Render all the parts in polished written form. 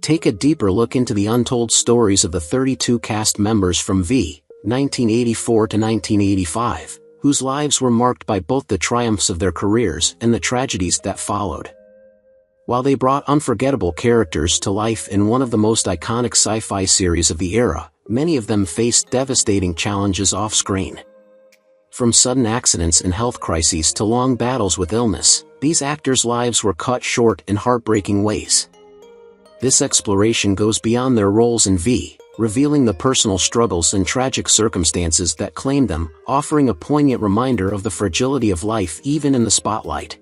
Take a deeper look into the untold stories of the 32 cast members from V, 1984 to 1985, whose lives were marked by both the triumphs of their careers and the tragedies that followed. While they brought unforgettable characters to life in one of the most iconic sci-fi series of the era, many of them faced devastating challenges off-screen. From sudden accidents and health crises to long battles with illness, these actors' lives were cut short in heartbreaking ways. This exploration goes beyond their roles in V, revealing the personal struggles and tragic circumstances that claimed them, offering a poignant reminder of the fragility of life even in the spotlight.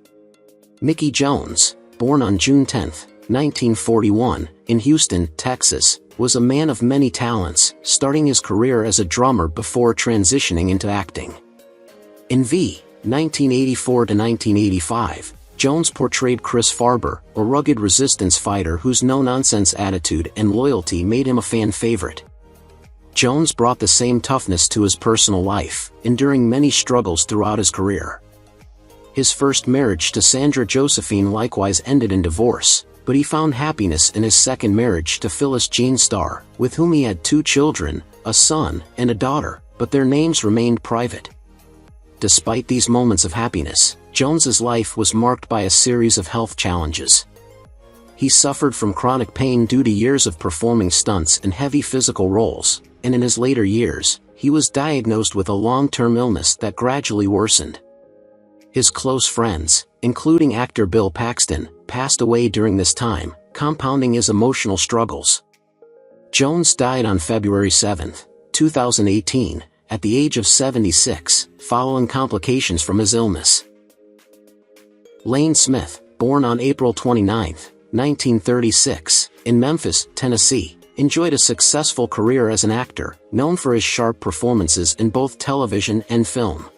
Mickey Jones, born on June 10, 1941, in Houston, Texas, was a man of many talents, starting his career as a drummer before transitioning into acting. In V, 1984 to 1985, Jones portrayed Chris Farber, a rugged resistance fighter whose no-nonsense attitude and loyalty made him a fan favorite. Jones brought the same toughness to his personal life, enduring many struggles throughout his career. His first marriage to Sandra Josephine likewise ended in divorce, but he found happiness in his second marriage to Phyllis Jean Starr, with whom he had 2 children, a son and a daughter, but their names remained private. Despite these moments of happiness, Jones's life was marked by a series of health challenges. He suffered from chronic pain due to years of performing stunts and heavy physical roles, and in his later years, he was diagnosed with a long-term illness that gradually worsened. His close friends, including actor Bill Paxton, passed away during this time, compounding his emotional struggles. Jones died on February 7, 2018, at the age of 76, following complications from his illness. Lane Smith, born on April 29, 1936, in Memphis, Tennessee, enjoyed a successful career as an actor, known for his sharp performances in both television and film.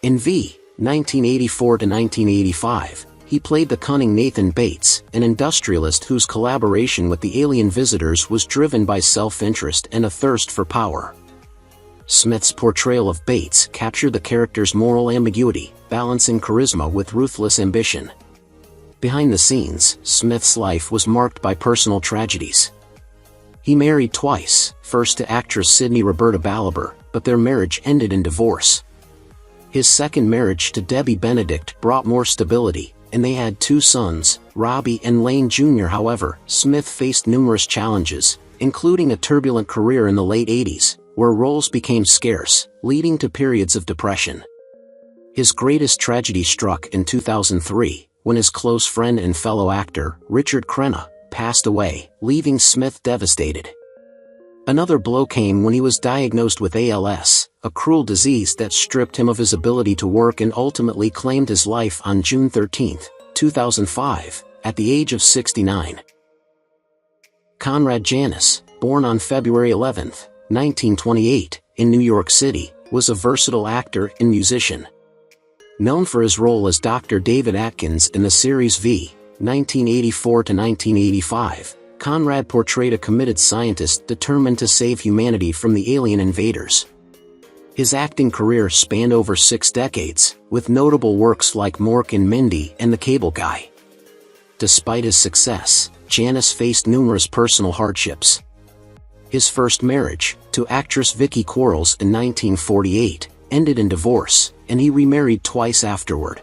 In V, 1984 to 1985, he played the cunning Nathan Bates, an industrialist whose collaboration with the alien visitors was driven by self-interest and a thirst for power. Smith's portrayal of Bates captured the character's moral ambiguity, balancing charisma with ruthless ambition. Behind the scenes, Smith's life was marked by personal tragedies. He married twice, first to actress Sydney Roberta Balaber, but their marriage ended in divorce. His second marriage to Debbie Benedict brought more stability, and they had 2 sons, Robbie and Lane Jr. However, Smith faced numerous challenges, including a turbulent career in the late 80s, where roles became scarce, leading to periods of depression. His greatest tragedy struck in 2003, when his close friend and fellow actor, Richard Crenna, passed away, leaving Smith devastated. Another blow came when he was diagnosed with ALS, a cruel disease that stripped him of his ability to work and ultimately claimed his life on June 13, 2005, at the age of 69. Conrad Janice, born on February 11, 1928, in New York City, was a versatile actor and musician. Known for his role as Dr. David Atkins in the series V, 1984 to 1985, Conrad portrayed a committed scientist determined to save humanity from the alien invaders. His acting career spanned over 6 decades, with notable works like Mork and Mindy and The Cable Guy. Despite his success, Janice faced numerous personal hardships. His first marriage, to actress Vicky Quarles in 1948, ended in divorce, and he remarried twice afterward.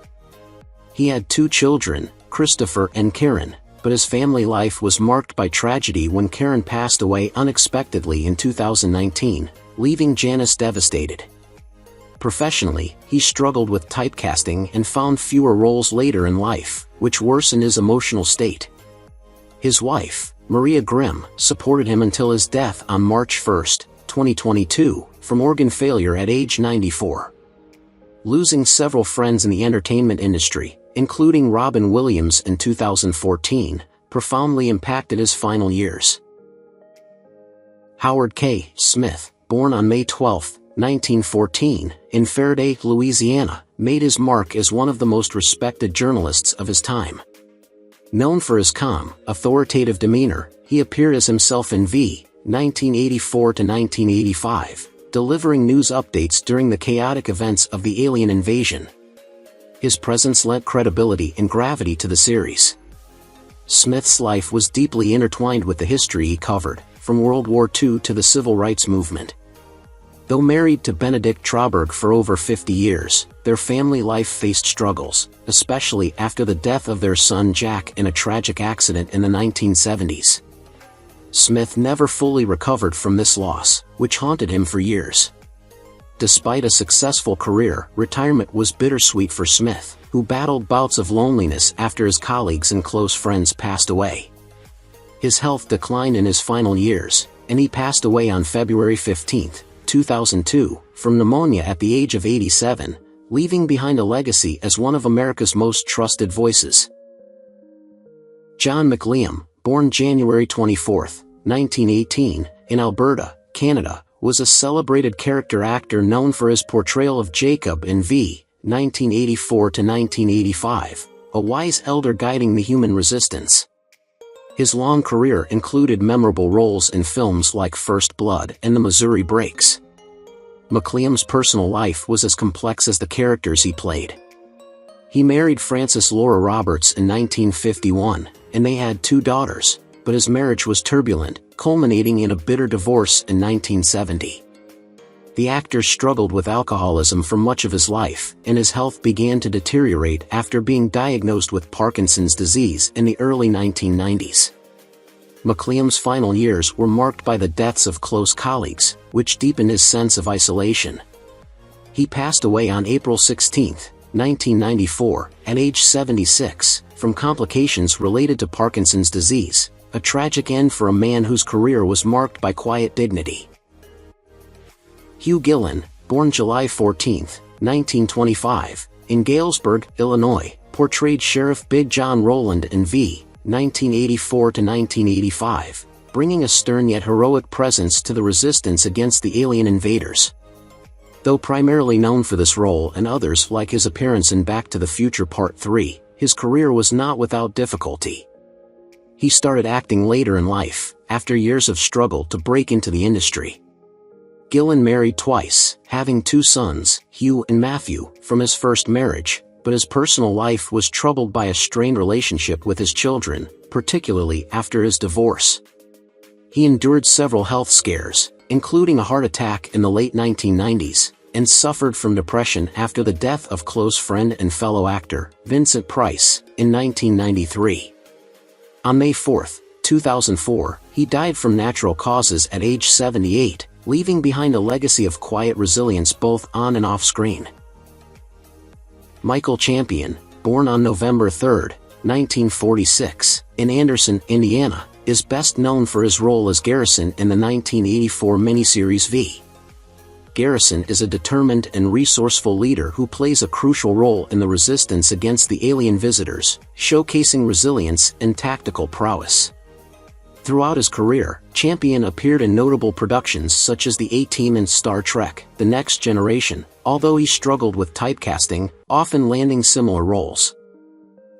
He had 2 children, Christopher and Karen, but his family life was marked by tragedy when Karen passed away unexpectedly in 2019, leaving Janice devastated. Professionally, he struggled with typecasting and found fewer roles later in life, which worsened his emotional state. His wife, Maria Grimm, supported him until his death on March 1, 2022, from organ failure at age 94. Losing several friends in the entertainment industry, including Robin Williams in 2014, profoundly impacted his final years. Howard K. Smith, born on May 12, 1914, in Faraday, Louisiana, made his mark as one of the most respected journalists of his time. Known for his calm, authoritative demeanor, he appeared as himself in V, 1984 to 1985, delivering news updates during the chaotic events of the alien invasion. His presence lent credibility and gravity to the series. Smith's life was deeply intertwined with the history he covered, from World War II to the Civil Rights Movement. Though married to Benedict Trauberg for over 50 years, their family life faced struggles, especially after the death of their son Jack in a tragic accident in the 1970s. Smith never fully recovered from this loss, which haunted him for years. Despite a successful career, retirement was bittersweet for Smith, who battled bouts of loneliness after his colleagues and close friends passed away. His health declined in his final years, and he passed away on February 15, 2002, from pneumonia at the age of 87, leaving behind a legacy as one of America's most trusted voices. John McLean, born January 24, 1918, in Alberta, Canada, was a celebrated character actor known for his portrayal of Jacob in V. 1984–1985, a wise elder guiding the human resistance. His long career included memorable roles in films like First Blood and The Missouri Breaks. McLean's personal life was as complex as the characters he played. He married Frances Laura Roberts in 1951, and they had 2 daughters, but his marriage was turbulent, culminating in a bitter divorce in 1970. The actor struggled with alcoholism for much of his life, and his health began to deteriorate after being diagnosed with Parkinson's disease in the early 1990s. McLean's final years were marked by the deaths of close colleagues, which deepened his sense of isolation. He passed away on April 16, 1994, at age 76, from complications related to Parkinson's disease, a tragic end for a man whose career was marked by quiet dignity. Hugh Gillan, born July 14, 1925, in Galesburg, Illinois, portrayed Sheriff Big John Rowland in V. 1984–1985, bringing a stern yet heroic presence to the resistance against the alien invaders. Though primarily known for this role and others like his appearance in Back to the Future Part 3, his career was not without difficulty. He started acting later in life, after years of struggle to break into the industry. Gillan married twice, having 2 sons, Hugh and Matthew, from his first marriage, but his personal life was troubled by a strained relationship with his children, particularly after his divorce. He endured several health scares, including a heart attack in the late 1990s, and suffered from depression after the death of close friend and fellow actor, Vincent Price, in 1993. On May 4, 2004, he died from natural causes at age 78, leaving behind a legacy of quiet resilience both on and off screen. Michael Champion, born on November 3, 1946, in Anderson, Indiana, is best known for his role as Garrison in the 1984 miniseries V. Garrison is a determined and resourceful leader who plays a crucial role in the resistance against the alien visitors, showcasing resilience and tactical prowess. Throughout his career, Champion appeared in notable productions such as The A-Team and Star Trek: The Next Generation, although he struggled with typecasting, often landing similar roles.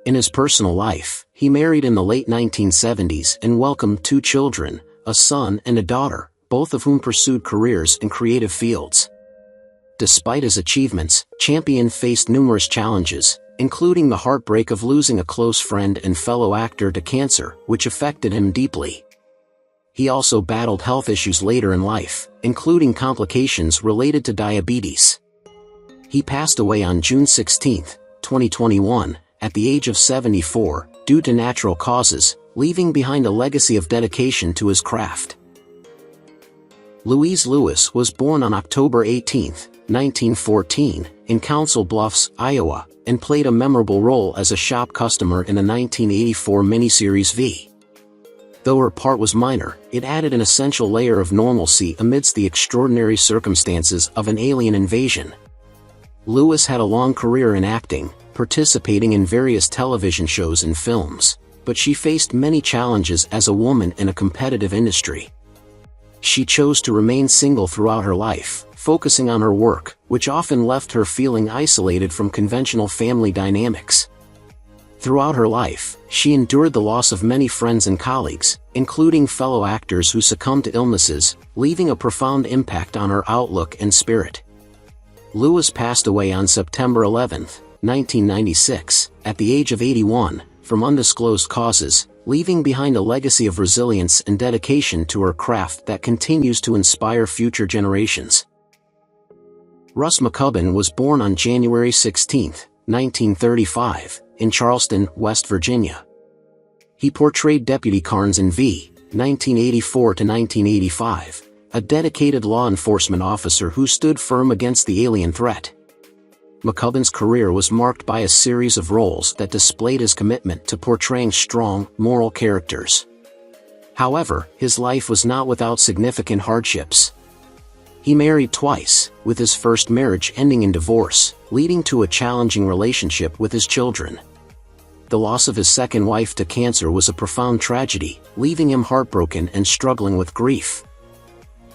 In his personal life, he married in the late 1970s and welcomed 2 children, a son and a daughter, both of whom pursued careers in creative fields. Despite his achievements, Champion faced numerous challenges, including the heartbreak of losing a close friend and fellow actor to cancer, which affected him deeply. He also battled health issues later in life, including complications related to diabetes. He passed away on June 16, 2021, at the age of 74, due to natural causes, leaving behind a legacy of dedication to his craft. Louise Lewis was born on October 18, 1914, in Council Bluffs, Iowa, and played a memorable role as a shop customer in the 1984 miniseries V. Though her part was minor, it added an essential layer of normalcy amidst the extraordinary circumstances of an alien invasion. Lewis had a long career in acting, participating in various television shows and films, but she faced many challenges as a woman in a competitive industry. She chose to remain single throughout her life, focusing on her work, which often left her feeling isolated from conventional family dynamics. Throughout her life, she endured the loss of many friends and colleagues, including fellow actors who succumbed to illnesses, leaving a profound impact on her outlook and spirit. Lewis passed away on September 11, 1996, at the age of 81, from undisclosed causes, leaving behind a legacy of resilience and dedication to her craft that continues to inspire future generations. Russ McCubbin was born on January 16, 1935, in Charleston, West Virginia. He portrayed Deputy Carnes in V. 1984–1985, a dedicated law enforcement officer who stood firm against the alien threat. McCubbin's career was marked by a series of roles that displayed his commitment to portraying strong, moral characters. However, his life was not without significant hardships. He married twice, with his first marriage ending in divorce, leading to a challenging relationship with his children. The loss of his second wife to cancer was a profound tragedy, leaving him heartbroken and struggling with grief.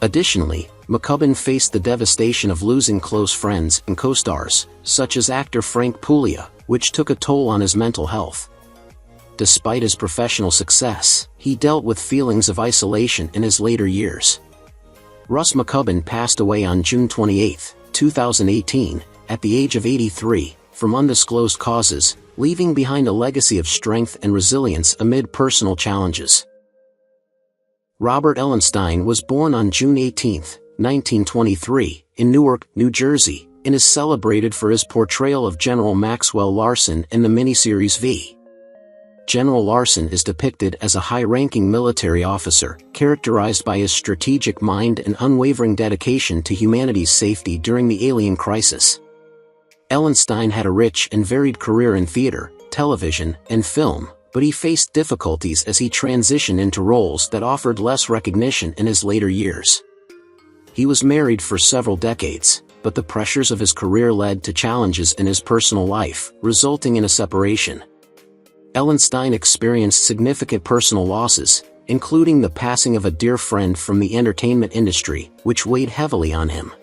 Additionally, McCubbin faced the devastation of losing close friends and co-stars, such as actor Frank Puglia, which took a toll on his mental health. Despite his professional success, he dealt with feelings of isolation in his later years. Russ McCubbin passed away on June 28, 2018, at the age of 83, from undisclosed causes, leaving behind a legacy of strength and resilience amid personal challenges. Robert Loewenstein was born on June 18, 1923, in Newark, New Jersey, and is celebrated for his portrayal of General Maxwell Larson in the miniseries V. General Larson is depicted as a high-ranking military officer, characterized by his strategic mind and unwavering dedication to humanity's safety during the alien crisis. Loewenstein had a rich and varied career in theater, television, and film, but he faced difficulties as he transitioned into roles that offered less recognition in his later years. He was married for several decades, but the pressures of his career led to challenges in his personal life, resulting in a separation. Loewenstein experienced significant personal losses, including the passing of a dear friend from the entertainment industry, which weighed heavily on him.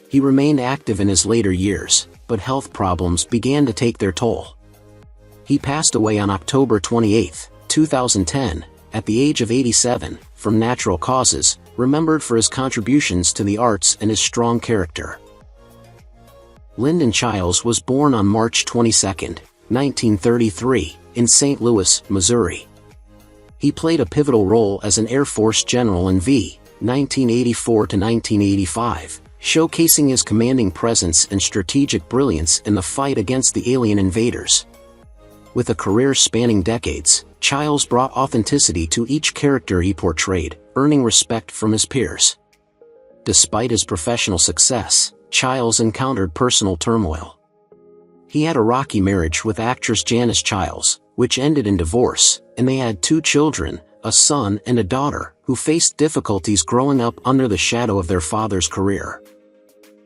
He remained active in his later years, but health problems began to take their toll. He passed away on October 28, 2010, at the age of 87, from natural causes, remembered for his contributions to the arts and his strong character. Lynon Charles was born on March 22, 1933, in St. Louis, Missouri. He played a pivotal role as an Air Force general in V. 1984–1985, showcasing his commanding presence and strategic brilliance in the fight against the alien invaders. With a career spanning decades, Charles brought authenticity to each character he portrayed, earning respect from his peers. Despite his professional success, Charles encountered personal turmoil. He had a rocky marriage with actress Janice Charles, which ended in divorce, and they had 2 children, a son and a daughter, who faced difficulties growing up under the shadow of their father's career.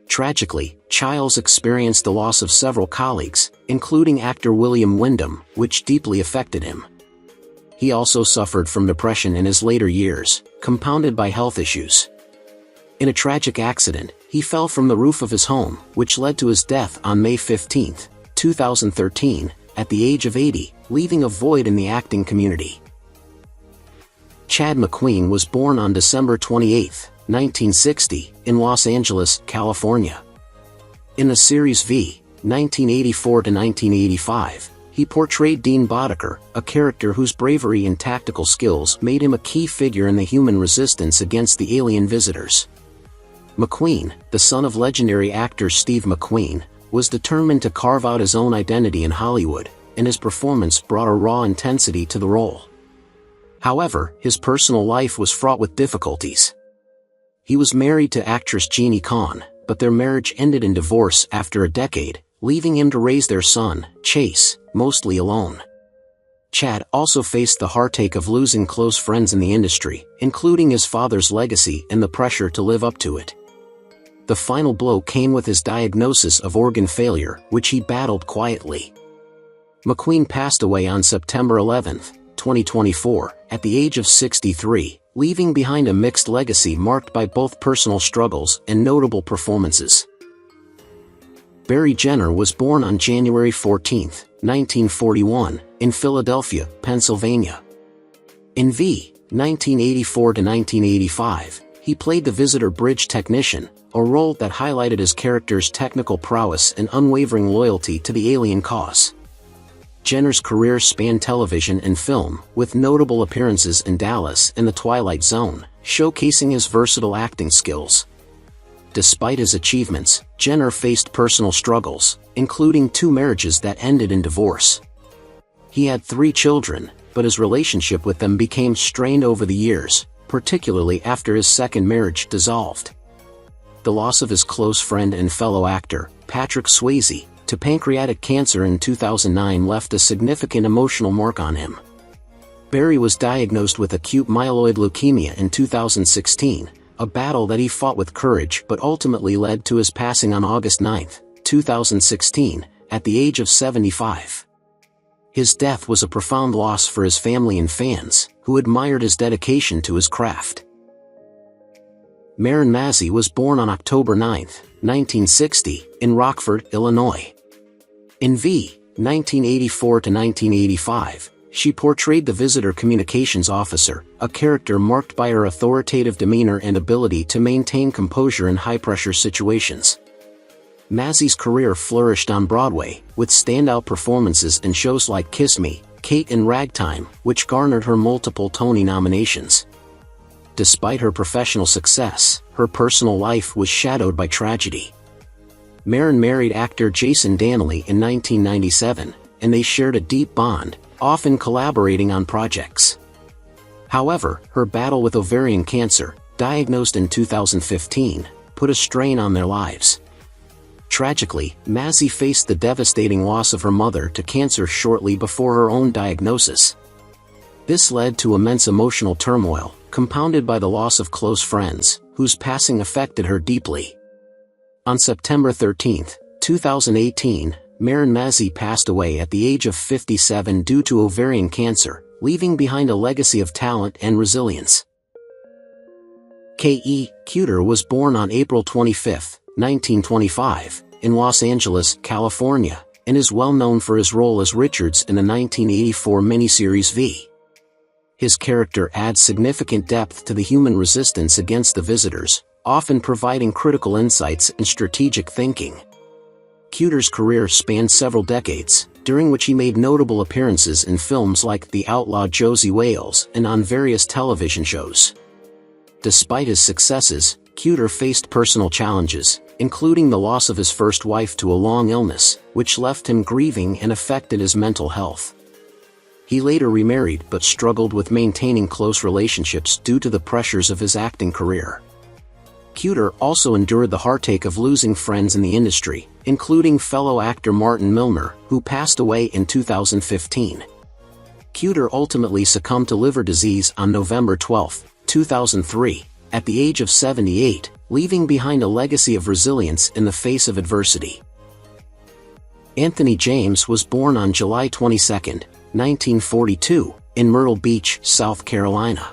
Tragically, Charles experienced the loss of several colleagues, including actor William Wyndham, which deeply affected him. He also suffered from depression in his later years, compounded by health issues. In a tragic accident, he fell from the roof of his home, which led to his death on May 15, 2013, at the age of 80, leaving a void in the acting community. Chad McQueen was born on December 28, 1960, in Los Angeles, California. In the series V. 1984–1985, he portrayed Dean Boddicker, a character whose bravery and tactical skills made him a key figure in the human resistance against the alien visitors. McQueen, the son of legendary actor Steve McQueen, was determined to carve out his own identity in Hollywood, and his performance brought a raw intensity to the role. However, his personal life was fraught with difficulties. He was married to actress Jeannie Kahn, but their marriage ended in divorce after a decade, leaving him to raise their son, Chase, mostly alone. Chad also faced the heartache of losing close friends in the industry, including his father's legacy and the pressure to live up to it. The final blow came with his diagnosis of organ failure, which he battled quietly. McQueen passed away on September 11, 2024, at the age of 63, leaving behind a mixed legacy marked by both personal struggles and notable performances. Barry Jenner was born on January 14, 1941, in Philadelphia, Pennsylvania. In V. 1984–1985, he played the visitor bridge technician, a role that highlighted his character's technical prowess and unwavering loyalty to the alien cause. Jenner's career spanned television and film, with notable appearances in Dallas and The Twilight Zone, showcasing his versatile acting skills. Despite his achievements, Jenner faced personal struggles, including 2 marriages that ended in divorce. He had 3 children, but his relationship with them became strained over the years, particularly after his second marriage dissolved. The loss of his close friend and fellow actor, Patrick Swayze, to pancreatic cancer in 2009 left a significant emotional mark on him. Barry was diagnosed with acute myeloid leukemia in 2016, a battle that he fought with courage but ultimately led to his passing on August 9, 2016, at the age of 75. His death was a profound loss for his family and fans, who admired his dedication to his craft. Marin Mazzie was born on October 9, 1960, in Rockford, Illinois. In V, 1984–1985, she portrayed the Visitor Communications Officer, a character marked by her authoritative demeanor and ability to maintain composure in high-pressure situations. Mazzie's career flourished on Broadway, with standout performances in shows like Kiss Me, Kate and Ragtime, which garnered her multiple Tony nominations. Despite her professional success, her personal life was shadowed by tragedy. Marin married actor Jason Dannelly in 1997, and they shared a deep bond, often collaborating on projects. However, her battle with ovarian cancer, diagnosed in 2015, put a strain on their lives. Tragically, Mazzie faced the devastating loss of her mother to cancer shortly before her own diagnosis. This led to immense emotional turmoil, compounded by the loss of close friends, whose passing affected her deeply. On September 13, 2018, Marin Mazzie passed away at the age of 57 due to ovarian cancer, leaving behind a legacy of talent and resilience. K.E. Cutler was born on April 25, 1925, in Los Angeles, California, and is well known for his role as Richards in the 1984 miniseries V. His character adds significant depth to the human resistance against the visitors, often providing critical insights and strategic thinking. Cutler's career spanned several decades, during which he made notable appearances in films like The Outlaw Josie Wales and on various television shows. Despite his successes, Cutler faced personal challenges, including the loss of his first wife to a long illness, which left him grieving and affected his mental health. He later remarried but struggled with maintaining close relationships due to the pressures of his acting career. Cutler also endured the heartache of losing friends in the industry, including fellow actor Martin Milner, who passed away in 2015. Cutler ultimately succumbed to liver disease on November 12, 2003, at the age of 78, leaving behind a legacy of resilience in the face of adversity. Anthony James was born on July 22, 1942, in Myrtle Beach, South Carolina.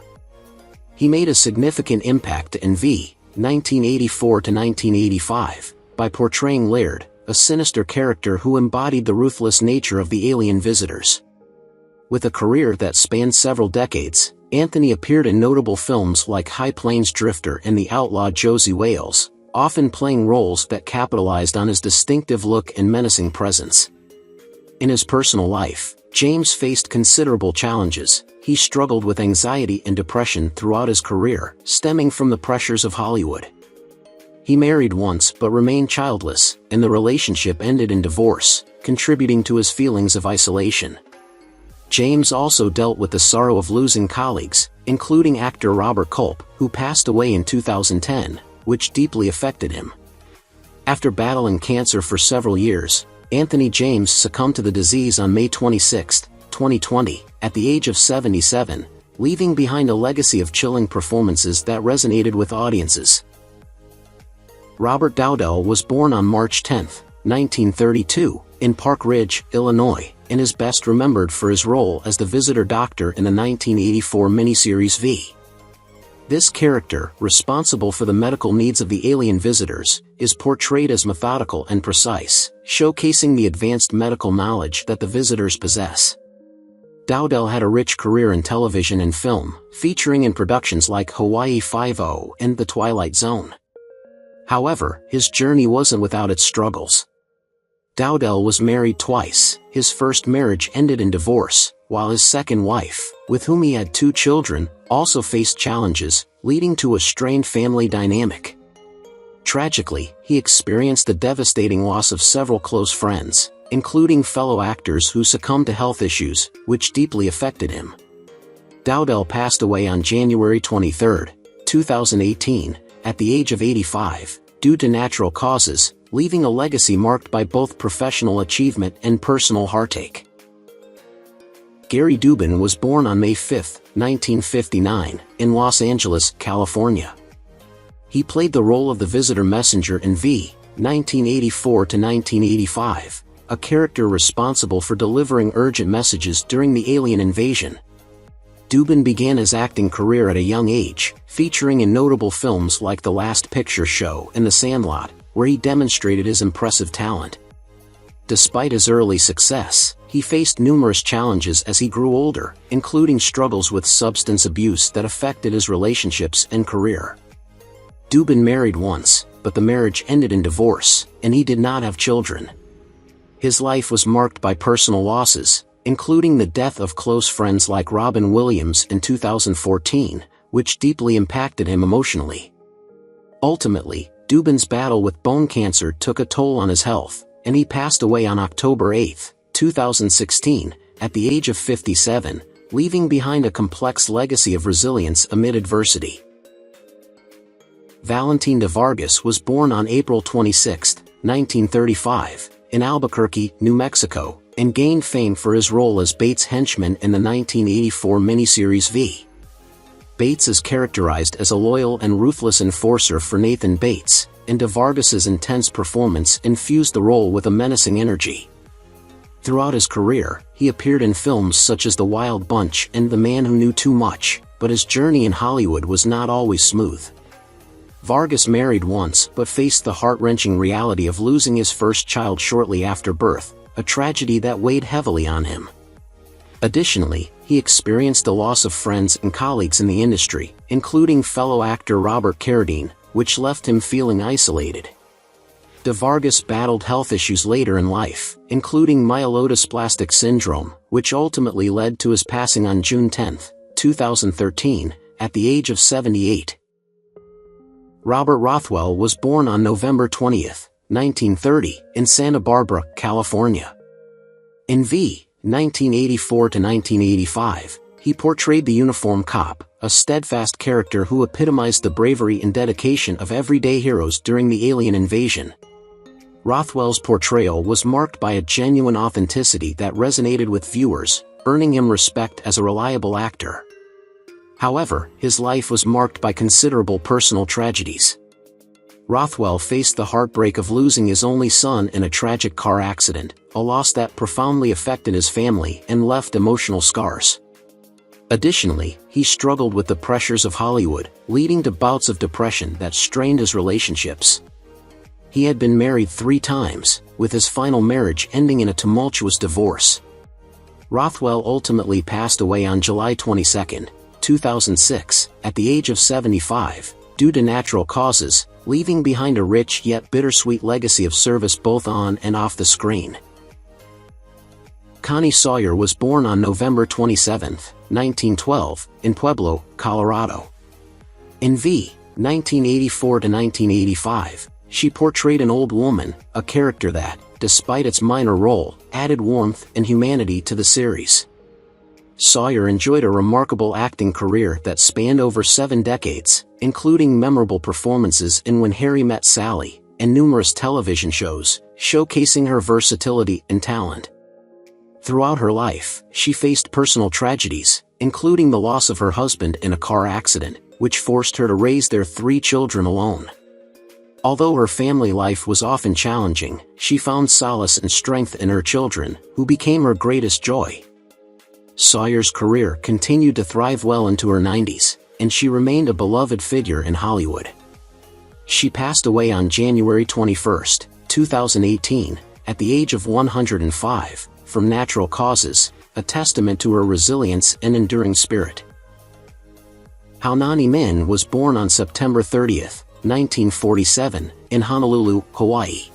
He made a significant impact in V, 1984–1985, by portraying Laird, a sinister character who embodied the ruthless nature of the alien visitors. With a career that spanned several decades, Anthony appeared in notable films like High Plains Drifter and The Outlaw Josie Wales, often playing roles that capitalized on his distinctive look and menacing presence. In his personal life, James faced considerable challenges. He struggled with anxiety and depression throughout his career, stemming from the pressures of Hollywood. He married once but remained childless, and the relationship ended in divorce, contributing to his feelings of isolation. James also dealt with the sorrow of losing colleagues, including actor Robert Culp, who passed away in 2010, which deeply affected him. After battling cancer for several years, Anthony James succumbed to the disease on May 26, 2020, at the age of 77, leaving behind a legacy of chilling performances that resonated with audiences. Robert Dowell was born on March 10, 1932, in Park Ridge, Illinois, and is best remembered for his role as the visitor doctor in the 1984 miniseries V. This character, responsible for the medical needs of the alien visitors, is portrayed as methodical and precise, showcasing the advanced medical knowledge that the visitors possess. Dowell had a rich career in television and film, featuring in productions like Hawaii Five-0 and The Twilight Zone. However, his journey wasn't without its struggles. Dowell was married twice. His first marriage ended in divorce, while his second wife, with whom he had 2 children, also faced challenges, leading to a strained family dynamic. Tragically, he experienced the devastating loss of several close friends, including fellow actors who succumbed to health issues, which deeply affected him. Dowell passed away on January 23, 2018, at the age of 85, due to natural causes, leaving a legacy marked by both professional achievement and personal heartache. Gary Dubin was born on May 5, 1959, in Los Angeles, California. He played the role of the visitor messenger in V, 1984–1985, a character responsible for delivering urgent messages during the alien invasion. Dubin began his acting career at a young age, featuring in notable films like The Last Picture Show and The Sandlot, where he demonstrated his impressive talent. Despite his early success, he faced numerous challenges as he grew older, including struggles with substance abuse that affected his relationships and career. Dubin married once, but the marriage ended in divorce, and he did not have children. His life was marked by personal losses, including the death of close friends like Robin Williams in 2014, which deeply impacted him emotionally. Ultimately, Dubin's battle with bone cancer took a toll on his health, and he passed away on October 8, 2016, at the age of 57, leaving behind a complex legacy of resilience amid adversity. Valentine DeVargas was born on April 26, 1935, in Albuquerque, New Mexico, and gained fame for his role as Bates' henchman in the 1984 miniseries V. Bates is characterized as a loyal and ruthless enforcer for Nathan Bates, and DeVargas's intense performance infused the role with a menacing energy. Throughout his career, he appeared in films such as The Wild Bunch and The Man Who Knew Too Much, but his journey in Hollywood was not always smooth. Vargas married once but faced the heart-wrenching reality of losing his first child shortly after birth, a tragedy that weighed heavily on him. Additionally, he experienced the loss of friends and colleagues in the industry, including fellow actor Robert Carradine, which left him feeling isolated. DeVargas battled health issues later in life, including myelodysplastic syndrome, which ultimately led to his passing on June 10, 2013, at the age of 78. Robert Rothwell was born on November 20, 1930, in Santa Barbara, California. In V, 1984–1985, he portrayed the uniform cop, a steadfast character who epitomized the bravery and dedication of everyday heroes during the alien invasion. Rothwell's portrayal was marked by a genuine authenticity that resonated with viewers, earning him respect as a reliable actor. However, his life was marked by considerable personal tragedies. Rothwell faced the heartbreak of losing his only son in a tragic car accident, a loss that profoundly affected his family and left emotional scars. Additionally, he struggled with the pressures of Hollywood, leading to bouts of depression that strained his relationships. He had been married 3 times, with his final marriage ending in a tumultuous divorce. Rothwell ultimately passed away on July 22, 2006, at the age of 75, due to natural causes, leaving behind a rich yet bittersweet legacy of service both on and off the screen. Connie Sawyer was born on November 27, 1912, in Pueblo, Colorado. In V, 1984–1985, she portrayed an old woman, a character that, despite its minor role, added warmth and humanity to the series. Sawyer enjoyed a remarkable acting career that spanned over 7 decades, including memorable performances in When Harry Met Sally, and numerous television shows, showcasing her versatility and talent. Throughout her life, she faced personal tragedies, including the loss of her husband in a car accident, which forced her to raise their 3 children alone. Although her family life was often challenging, she found solace and strength in her children, who became her greatest joy. Sawyer's career continued to thrive well into her 90s, and she remained a beloved figure in Hollywood. She passed away on January 21, 2018, at the age of 105, from natural causes, a testament to her resilience and enduring spirit. Nani Min was born on September 30, 1947, in Honolulu, Hawaii.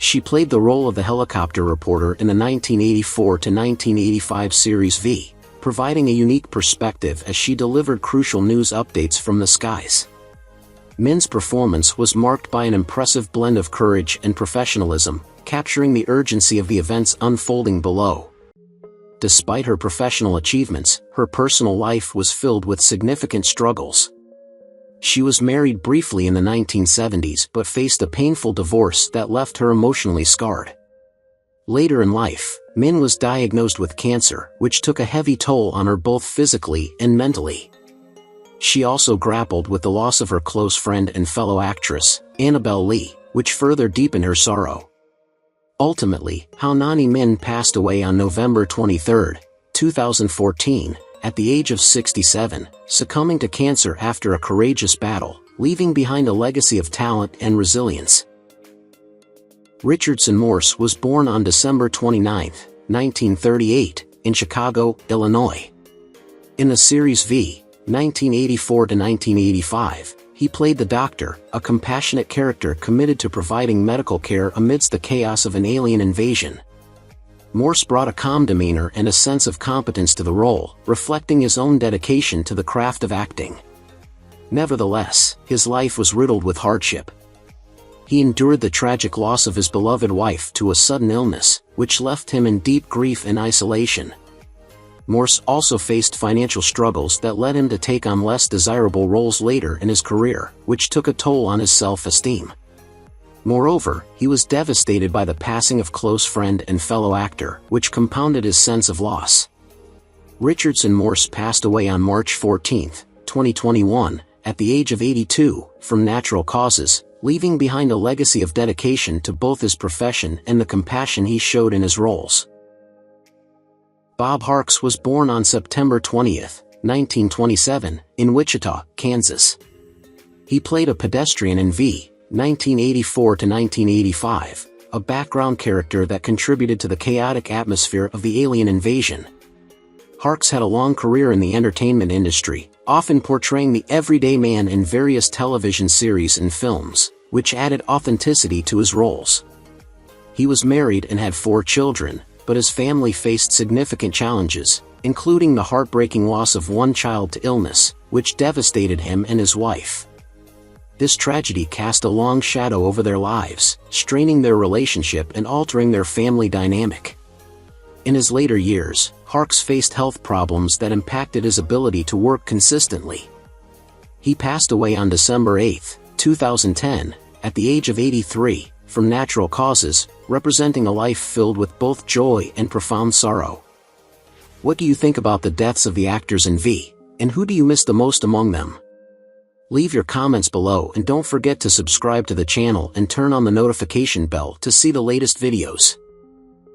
She played the role of the helicopter reporter in the 1984 to 1985 series V, providing a unique perspective as she delivered crucial news updates from the skies. Min's performance was marked by an impressive blend of courage and professionalism, capturing the urgency of the events unfolding below. Despite her professional achievements, her personal life was filled with significant struggles. She was married briefly in the 1970s but faced a painful divorce that left her emotionally scarred. Later in life, Min was diagnosed with cancer, which took a heavy toll on her both physically and mentally. She also grappled with the loss of her close friend and fellow actress, Annabelle Lee, which further deepened her sorrow. Ultimately, Nani Min passed away on November 23, 2014, at the age of 67, succumbing to cancer after a courageous battle, leaving behind a legacy of talent and resilience. Richardson Morse was born on December 29, 1938, in Chicago, Illinois. In the series V, 1984 to 1985, he played the Doctor, a compassionate character committed to providing medical care amidst the chaos of an alien invasion. Morse brought a calm demeanor and a sense of competence to the role, reflecting his own dedication to the craft of acting. Nevertheless, his life was riddled with hardship. He endured the tragic loss of his beloved wife to a sudden illness, which left him in deep grief and isolation. Morse also faced financial struggles that led him to take on less desirable roles later in his career, which took a toll on his self-esteem. Moreover, he was devastated by the passing of close friend and fellow actor, which compounded his sense of loss. Richardson Morse passed away on March 14, 2021, at the age of 82, from natural causes, leaving behind a legacy of dedication to both his profession and the compassion he showed in his roles. Bob Harks was born on September 20, 1927, in Wichita, Kansas. He played a pedestrian in V, 1984 to 1985, a background character that contributed to the chaotic atmosphere of the alien invasion. Harks had a long career in the entertainment industry, often portraying the everyday man in various television series and films, which added authenticity to his roles. He was married and had 4 children, but his family faced significant challenges, including the heartbreaking loss of one child to illness, which devastated him and his wife. This tragedy cast a long shadow over their lives, straining their relationship and altering their family dynamic. In his later years, Harks faced health problems that impacted his ability to work consistently. He passed away on December 8, 2010, at the age of 83, from natural causes, representing a life filled with both joy and profound sorrow. What do you think about the deaths of the actors in V, and who do you miss the most among them? Leave your comments below and don't forget to subscribe to the channel and turn on the notification bell to see the latest videos.